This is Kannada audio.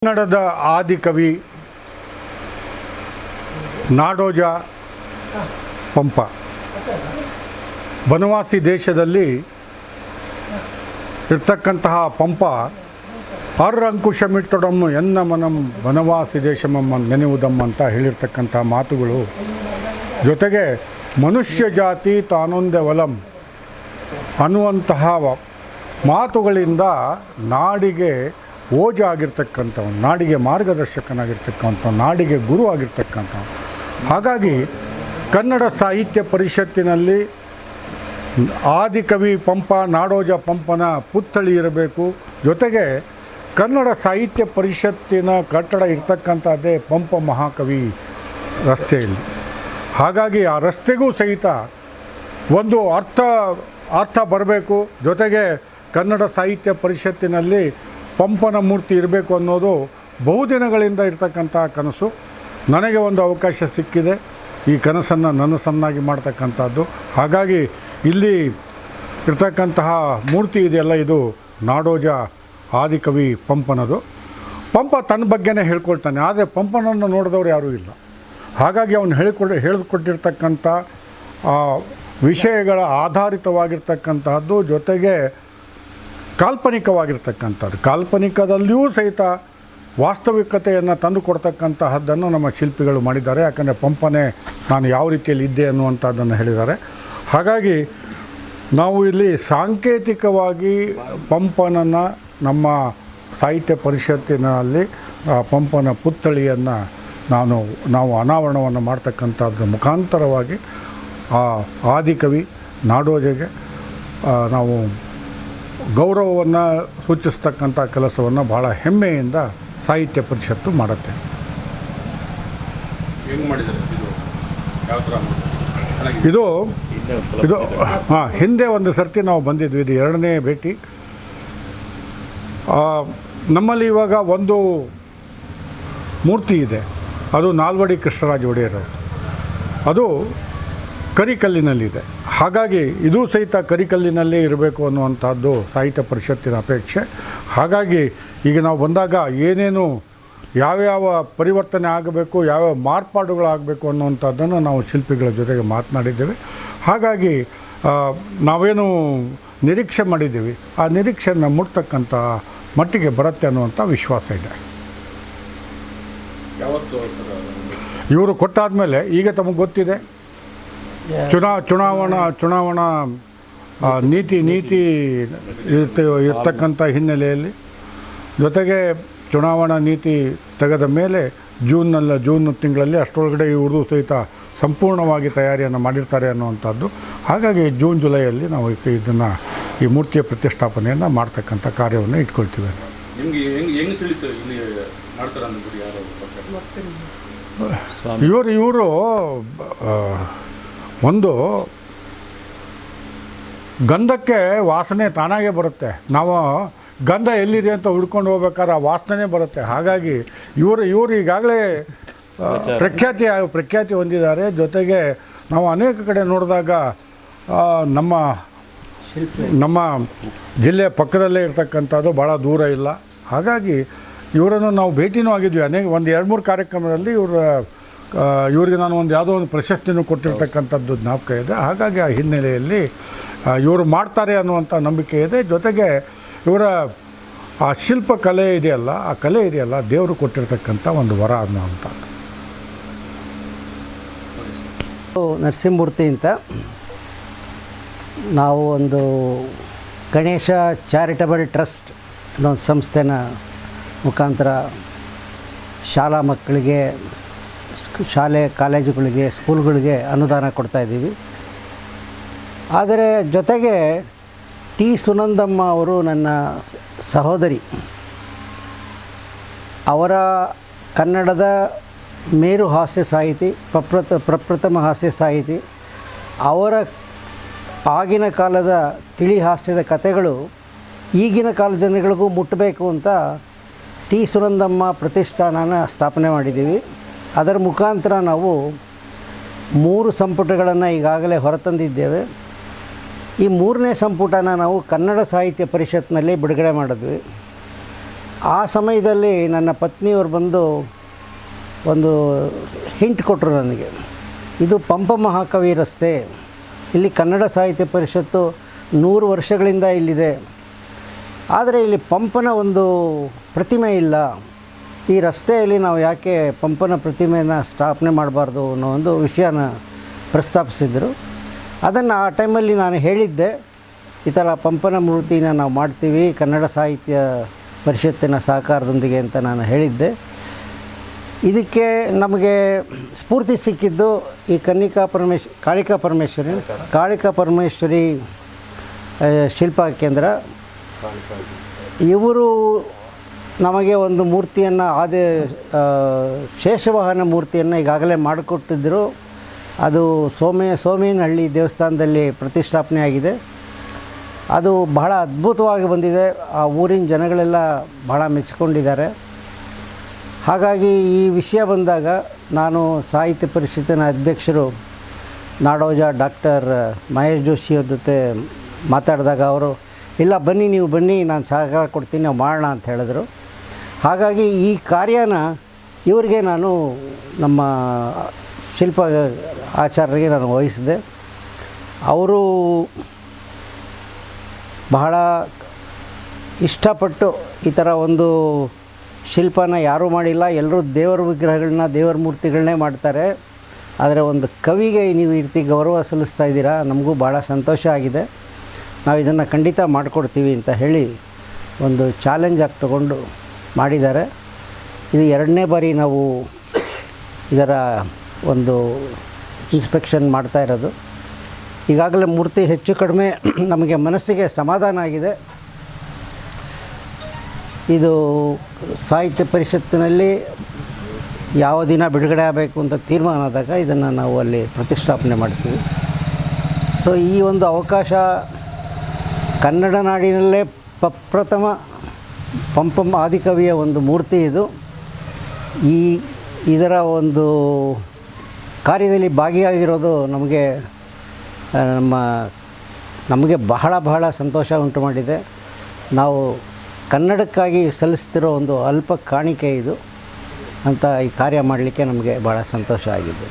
ಕನ್ನಡದ ಆದಿಕವಿ ನಾಡೋಜ ಪಂಪ ಬನವಾಸಿ ದೇಶದಲ್ಲಿ ಇರ್ತಕ್ಕಂತಹ ಪಂಪ ಅರ್ರಂಕುಶಮಿಟ್ಟೊಡಮ್ಮು ಎನ್ನ ಮನಂ ಬನವಾಸಿ ದೇಶಮಮ್ಮ ನೆನೆಯುವುದಮ್ಮ ಅಂತ ಹೇಳಿರ್ತಕ್ಕಂಥ ಮಾತುಗಳು, ಜೊತೆಗೆ ಮನುಷ್ಯ ಜಾತಿ ತಾನೊಂದೇ ವಲಂ ಅನ್ನುವಂತಹ ಮಾತುಗಳಿಂದ ನಾಡಿಗೆ ಓಜ ಆಗಿರ್ತಕ್ಕಂಥವನು, ನಾಡಿಗೆ ಮಾರ್ಗದರ್ಶಕನಾಗಿರ್ತಕ್ಕಂಥವ್ನು, ನಾಡಿಗೆ ಗುರು ಆಗಿರ್ತಕ್ಕಂಥವ್ನು. ಹಾಗಾಗಿ ಕನ್ನಡ ಸಾಹಿತ್ಯ ಪರಿಷತ್ತಿನಲ್ಲಿ ಆದಿಕವಿ ಪಂಪ ನಾಡೋಜ ಪಂಪನ ಪುತ್ಥಳಿ ಇರಬೇಕು. ಜೊತೆಗೆ ಕನ್ನಡ ಸಾಹಿತ್ಯ ಪರಿಷತ್ತಿನ ಕಟ್ಟಡ ಇರ್ತಕ್ಕಂಥದ್ದೇ ಪಂಪ ಮಹಾಕವಿ ರಸ್ತೆಯಲ್ಲಿ. ಹಾಗಾಗಿ ಆ ರಸ್ತೆಗೂ ಸಹಿತ ಒಂದು ಅರ್ಥ ಬರಬೇಕು. ಜೊತೆಗೆ ಕನ್ನಡ ಸಾಹಿತ್ಯ ಪರಿಷತ್ತಿನಲ್ಲಿ ಪಂಪನ ಮೂರ್ತಿ ಇರಬೇಕು ಅನ್ನೋದು ಬಹುದಿನಗಳಿಂದ ಇರ್ತಕ್ಕಂಥ ಕನಸು. ನನಗೆ ಒಂದು ಅವಕಾಶ ಸಿಕ್ಕಿದೆ ಈ ಕನಸನ್ನು ನನಸನ್ನಾಗಿ ಮಾಡ್ತಕ್ಕಂಥದ್ದು. ಹಾಗಾಗಿ ಇಲ್ಲಿ ಇರ್ತಕ್ಕಂತಹ ಮೂರ್ತಿ ಇದೆಯಲ್ಲ, ಇದು ನಾಡೋಜ ಆದಿಕವಿ ಪಂಪನದು. ಪಂಪ ತನ್ನ ಬಗ್ಗೆನೇ ಹೇಳ್ಕೊಳ್ತಾನೆ, ಆದರೆ ಪಂಪನನ್ನು ನೋಡಿದವರು ಯಾರೂ ಇಲ್ಲ. ಹಾಗಾಗಿ ಅವನು ಹೇಳಿಕೊಟ್ಟಿರ್ತಕ್ಕಂಥ ವಿಷಯಗಳ ಆಧಾರಿತವಾಗಿರ್ತಕ್ಕಂತಹದ್ದು, ಜೊತೆಗೆ ಕಾಲ್ಪನಿಕವಾಗಿರ್ತಕ್ಕಂಥದ್ದು. ಕಾಲ್ಪನಿಕದಲ್ಲಿಯೂ ಸಹಿತ ವಾಸ್ತವಿಕತೆಯನ್ನು ತಂದು ಕೊಡ್ತಕ್ಕಂತಹದ್ದನ್ನು ನಮ್ಮ ಶಿಲ್ಪಿಗಳು ಮಾಡಿದ್ದಾರೆ. ಯಾಕಂದರೆ ಪಂಪನೇ ನಾನು ಯಾವ ರೀತಿಯಲ್ಲಿ ಇದ್ದೆ ಅನ್ನುವಂಥದ್ದನ್ನು ಹೇಳಿದ್ದಾರೆ. ಹಾಗಾಗಿ ನಾವು ಇಲ್ಲಿ ಸಾಂಕೇತಿಕವಾಗಿ ಪಂಪನನ್ನು ನಮ್ಮ ಸಾಹಿತ್ಯ ಪರಿಷತ್ತಿನಲ್ಲಿ ಪಂಪನ ಪುತ್ಥಳಿಯನ್ನು ನಾವು ಅನಾವರಣವನ್ನು ಮಾಡ್ತಕ್ಕಂಥದ್ರ ಮುಖಾಂತರವಾಗಿ ಆ ಆದಿಕವಿ ನಾಡೋಜಗೆ ನಾವು ಗೌರವವನ್ನು ಸೂಚಿಸ್ತಕ್ಕಂಥ ಕೆಲಸವನ್ನು ಭಾಳ ಹೆಮ್ಮೆಯಿಂದ ಸಾಹಿತ್ಯ ಪರಿಷತ್ತು ಮಾಡುತ್ತೆ. ಇದು ಹಿಂದೆ ಒಂದು ಸರ್ತಿ ನಾವು ಬಂದಿದ್ವಿ, ಇದು ಎರಡನೇ ಭೇಟಿ. ನಮ್ಮಲ್ಲಿ ಇವಾಗ ಒಂದು ಮೂರ್ತಿ ಇದೆ, ಅದು ನಾಲ್ವಡಿ ಕೃಷ್ಣರಾಜ ಒಡೆಯರವರು. ಅದು ಕರಿಕಲ್ಲಿನಲ್ಲಿದೆ. ಹಾಗಾಗಿ ಇದು ಸಹಿತ ಕರಿಕಲ್ಲಿನಲ್ಲೇ ಇರಬೇಕು ಅನ್ನುವಂಥದ್ದು ಸಾಹಿತ್ಯ ಪರಿಷತ್ತಿನ ಅಪೇಕ್ಷೆ. ಹಾಗಾಗಿ ಈಗ ನಾವು ಬಂದಾಗ ಏನೇನು ಯಾವ್ಯಾವ ಪರಿವರ್ತನೆ ಆಗಬೇಕು, ಯಾವ್ಯಾವ ಮಾರ್ಪಾಡುಗಳಾಗಬೇಕು ಅನ್ನುವಂಥದ್ದನ್ನು ನಾವು ಶಿಲ್ಪಿಗಳ ಜೊತೆಗೆ ಮಾತನಾಡಿದ್ದೇವೆ. ಹಾಗಾಗಿ ನಾವೇನು ನಿರೀಕ್ಷೆ ಮಾಡಿದ್ದೀವಿ ಆ ನಿರೀಕ್ಷೆಯನ್ನು ಮುಟ್ತಕ್ಕಂಥ ಮಟ್ಟಿಗೆ ಬರುತ್ತೆ ಅನ್ನುವಂಥ ವಿಶ್ವಾಸ ಇದೆ. ಇವರು ಕೊಟ್ಟಾದಮೇಲೆ ಈಗ ತಮಗೆ ಗೊತ್ತಿದೆ, ಚುನಾವಣಾ ನೀತಿ ಇರ್ತಕ್ಕಂಥ ಹಿನ್ನೆಲೆಯಲ್ಲಿ, ಜೊತೆಗೆ ಚುನಾವಣಾ ನೀತಿ ತೆಗೆದ ಮೇಲೆ ಜೂನ್ ತಿಂಗಳಲ್ಲಿ ಅಷ್ಟರೊಳಗಡೆ ಇವ್ರದ್ದು ಸಹಿತ ಸಂಪೂರ್ಣವಾಗಿ ತಯಾರಿಯನ್ನು ಮಾಡಿರ್ತಾರೆ ಅನ್ನುವಂಥದ್ದು. ಹಾಗಾಗಿ ಜೂನ್ ಜುಲೈಯಲ್ಲಿ ನಾವು ಇದನ್ನು ಈ ಮೂರ್ತಿಯ ಪ್ರತಿಷ್ಠಾಪನೆಯನ್ನು ಮಾಡ್ತಕ್ಕಂಥ ಕಾರ್ಯವನ್ನು ಇಟ್ಕೊಳ್ತೀವಿ. ಇವರು ಒಂದು ಗಂಧಕ್ಕೆ ವಾಸನೆ ತಾನಾಗೇ ಬರುತ್ತೆ. ನಾವು ಗಂಧ ಎಲ್ಲಿದೆ ಅಂತ ಹುಡ್ಕೊಂಡು ಹೋಗ್ಬೇಕಾದ್ರೆ ಆ ವಾಸನೆ ಬರುತ್ತೆ. ಹಾಗಾಗಿ ಇವರು ಈಗಾಗಲೇ ಪ್ರಖ್ಯಾತಿ ಹೊಂದಿದ್ದಾರೆ. ಜೊತೆಗೆ ನಾವು ಅನೇಕ ಕಡೆ ನೋಡಿದಾಗ ನಮ್ಮ ಜಿಲ್ಲೆ ಪಕ್ಕದಲ್ಲೇ ಇರ್ತಕ್ಕಂಥದ್ದು, ಭಾಳ ದೂರ ಇಲ್ಲ. ಹಾಗಾಗಿ ಇವರನ್ನು ನಾವು ಭೇಟಿನೂ ಆಗಿದ್ವಿ. ಒಂದು 2-3 ಕಾರ್ಯಕ್ರಮದಲ್ಲಿ ಇವರಿಗೆ ನಾನು ಯಾವುದೋ ಒಂದು ಪ್ರಶಸ್ತಿನೂ ಕೊಟ್ಟಿರ್ತಕ್ಕಂಥದ್ದು ಜ್ಞಾಪಕ ಇದೆ. ಹಾಗಾಗಿ ಆ ಹಿನ್ನೆಲೆಯಲ್ಲಿ ಇವರು ಮಾಡ್ತಾರೆ ಅನ್ನುವಂಥ ನಂಬಿಕೆ ಇದೆ. ಜೊತೆಗೆ ಇವರ ಆ ಶಿಲ್ಪ ಕಲೆ ಇದೆಯಲ್ಲ, ಆ ಕಲೆ ಇದೆಯಲ್ಲ, ದೇವರು ಕೊಟ್ಟಿರ್ತಕ್ಕಂಥ ಒಂದು ವರ ಅನ್ನುವಂಥ. ನರಸಿಂಹಮೂರ್ತಿ ಅಂತ ನಾವು ಒಂದು ಗಣೇಶ ಚಾರಿಟಬಲ್ ಟ್ರಸ್ಟ್ ಅನ್ನೋ ಒಂದು ಸಂಸ್ಥೆನ ಮುಖಾಂತರ ಶಾಲಾ ಮಕ್ಕಳಿಗೆ, ಶಾಲೆ ಕಾಲೇಜುಗಳಿಗೆ, ಸ್ಕೂಲ್ಗಳಿಗೆ ಅನುದಾನ ಕೊಡ್ತಾಯಿದ್ದೀವಿ. ಆದರೆ ಜೊತೆಗೆ ಟಿ ಸುನಂದಮ್ಮ ಅವರು ನನ್ನ ಸಹೋದರಿ. ಅವರ ಕನ್ನಡದ ಮೇರು ಹಾಸ್ಯ ಸಾಹಿತಿ, ಪ್ರಪ್ರಥಮ ಹಾಸ್ಯ ಸಾಹಿತಿ. ಅವರ ಆಗಿನ ಕಾಲದ ತಿಳಿ ಹಾಸ್ಯದ ಕಥೆಗಳು ಈಗಿನ ಕಾಲದ ಜನಗಳಿಗೂ ಮುಟ್ಟಬೇಕು ಅಂತ ಟಿ ಸುನಂದಮ್ಮ ಪ್ರತಿಷ್ಠಾನನ ಸ್ಥಾಪನೆ ಮಾಡಿದ್ದೀವಿ. ಅದರ ಮುಖಾಂತರ ನಾವು 3 ಸಂಪುಟಗಳನ್ನು ಈಗಾಗಲೇ ಹೊರತಂದಿದ್ದೇವೆ. ಈ 3ನೇ ಸಂಪುಟನ ನಾವು ಕನ್ನಡ ಸಾಹಿತ್ಯ ಪರಿಷತ್ನಲ್ಲಿ ಬಿಡುಗಡೆ ಮಾಡಿದ್ವಿ. ಆ ಸಮಯದಲ್ಲಿ ನನ್ನ ಪತ್ನಿಯವರು ಬಂದು ಒಂದು ಹಿಂಟ್ ಕೊಟ್ಟರು ನನಗೆ. ಇದು ಪಂಪ ಮಹಾಕವಿ ರಸ್ತೆ, ಇಲ್ಲಿ ಕನ್ನಡ ಸಾಹಿತ್ಯ ಪರಿಷತ್ತು 100 ವರ್ಷಗಳಿಂದ ಇಲ್ಲಿದೆ, ಆದರೆ ಇಲ್ಲಿ ಪಂಪನ ಒಂದು ಪ್ರತಿಮೆ ಇಲ್ಲ. ಈ ರಸ್ತೆಯಲ್ಲಿ ನಾವು ಯಾಕೆ ಪಂಪನ ಪ್ರತಿಮೆಯನ್ನು ಸ್ಥಾಪನೆ ಮಾಡಬಾರ್ದು ಅನ್ನೋ ಒಂದು ವಿಷಯನ ಪ್ರಸ್ತಾಪಿಸಿದರು. ಅದನ್ನು ಆ ಟೈಮಲ್ಲಿ ನಾನು ಹೇಳಿದ್ದೆ, ಈ ಥರ ಪಂಪನ ಮೂರ್ತಿನ ನಾವು ಮಾಡ್ತೀವಿ ಕನ್ನಡ ಸಾಹಿತ್ಯ ಪರಿಷತ್ತಿನ ಸಹಕಾರದೊಂದಿಗೆ ಅಂತ ನಾನು ಹೇಳಿದ್ದೆ. ಇದಕ್ಕೆ ನಮಗೆ ಸ್ಫೂರ್ತಿ ಸಿಕ್ಕಿದ್ದು ಈ ಕಾಳಿಕಾ ಪರಮೇಶ್ವರಿ ಶಿಲ್ಪ ಕೇಂದ್ರ. ಇವರು ನಮಗೆ ಒಂದು ಮೂರ್ತಿಯನ್ನು ಶೇಷವಾಹನ ಮೂರ್ತಿಯನ್ನು ಈಗಾಗಲೇ ಮಾಡಿಕೊಟ್ಟಿದ್ದರು. ಅದು ಸೋಮೇನಹಳ್ಳಿ ದೇವಸ್ಥಾನದಲ್ಲಿ ಪ್ರತಿಷ್ಠಾಪನೆ ಆಗಿದೆ. ಅದು ಬಹಳ ಅದ್ಭುತವಾಗಿ ಬಂದಿದೆ. ಆ ಊರಿನ ಜನಗಳೆಲ್ಲ ಬಹಳ ಮೆಚ್ಚಿಕೊಂಡಿದ್ದಾರೆ. ಹಾಗಾಗಿ ಈ ವಿಷಯ ಬಂದಾಗ ನಾನು ಸಾಹಿತ್ಯ ಪರಿಷತ್ತಿನ ಅಧ್ಯಕ್ಷರು ನಾಡೋಜ ಡಾಕ್ಟರ್ ಮಹೇಶ್ ಜೋಶಿಯವ್ರ ಜೊತೆ ಮಾತಾಡಿದಾಗ ಅವರು, ಇಲ್ಲ ಬನ್ನಿ, ನೀವು ಬನ್ನಿ, ನಾನು ಸಹಕಾರ ಕೊಡ್ತೀನಿ, ನಾವು ಮಾಡೋಣ ಅಂತ ಹೇಳಿದ್ರು. ಹಾಗಾಗಿ ಈ ಕಾರ್ಯನ ಇವರಿಗೆ ನಾನು ನಮ್ಮ ಶಿಲ್ಪ ಆಚಾರ್ಯರಿಗೆ ನಾನು ವಹಿಸಿದೆ. ಅವರು ಬಹಳ ಇಷ್ಟಪಟ್ಟು ಈ ಥರ ಒಂದು ಶಿಲ್ಪನ ಯಾರೂ ಮಾಡಿಲ್ಲ, ಎಲ್ಲರೂ ದೇವರ ವಿಗ್ರಹಗಳನ್ನ, ದೇವರ ಮೂರ್ತಿಗಳನ್ನೇ ಮಾಡ್ತಾರೆ. ಆದರೆ ಒಂದು ಕವಿಗೆ ನೀವು ಈ ರೀತಿ ಗೌರವ ಸಲ್ಲಿಸ್ತಾ ಇದ್ದೀರಾ, ನಮಗೂ ಭಾಳ ಸಂತೋಷ ಆಗಿದೆ, ನಾವು ಇದನ್ನು ಖಂಡಿತ ಮಾಡಿಕೊಡ್ತೀವಿ ಅಂತ ಹೇಳಿ ಒಂದು ಚಾಲೆಂಜಾಗಿ ತಗೊಂಡು ಮಾಡಿದ್ದಾರೆ. ಇದು 2ನೇ ಬಾರಿ ನಾವು ಇದರ ಒಂದು ಇನ್ಸ್ಪೆಕ್ಷನ್ ಮಾಡ್ತಾ ಇರೋದು. ಈಗಾಗಲೇ ಮೂರ್ತಿ ಹೆಚ್ಚು ಕಡಿಮೆ ನಮಗೆ ಮನಸ್ಸಿಗೆ ಸಮಾಧಾನ ಆಗಿದೆ. ಇದು ಸಾಹಿತ್ಯ ಪರಿಷತ್ತಿನಲ್ಲಿ ಯಾವ ದಿನ ಬಿಡುಗಡೆ ಆಗಬೇಕು ಅಂತ ತೀರ್ಮಾನ ಆದಾಗ ಇದನ್ನು ನಾವು ಅಲ್ಲಿ ಪ್ರತಿಷ್ಠಾಪನೆ ಮಾಡ್ತೀವಿ. ಸೊ ಈ ಒಂದು ಅವಕಾಶ, ಕನ್ನಡ ನಾಡಿನಲ್ಲೇ ಪ್ರಪ್ರಥಮ ಪಂಪ ಆದಿಕವಿಯ ಒಂದು ಮೂರ್ತಿ ಇದು. ಇದರ ಒಂದು ಕಾರ್ಯದಲ್ಲಿ ಭಾಗಿಯಾಗಿರೋದು ನಮಗೆ ಬಹಳ ಸಂತೋಷ ಉಂಟು ಮಾಡಿದೆ. ನಾವು ಕನ್ನಡಕ್ಕಾಗಿ ಸಲ್ಲಿಸ್ತಿರೋ ಒಂದು ಅಲ್ಪ ಕಾಣಿಕೆ ಇದು ಅಂತ ಈ ಕಾರ್ಯ ಮಾಡಲಿಕ್ಕೆ ನಮಗೆ ಭಾಳ ಸಂತೋಷ ಆಗಿದೆ.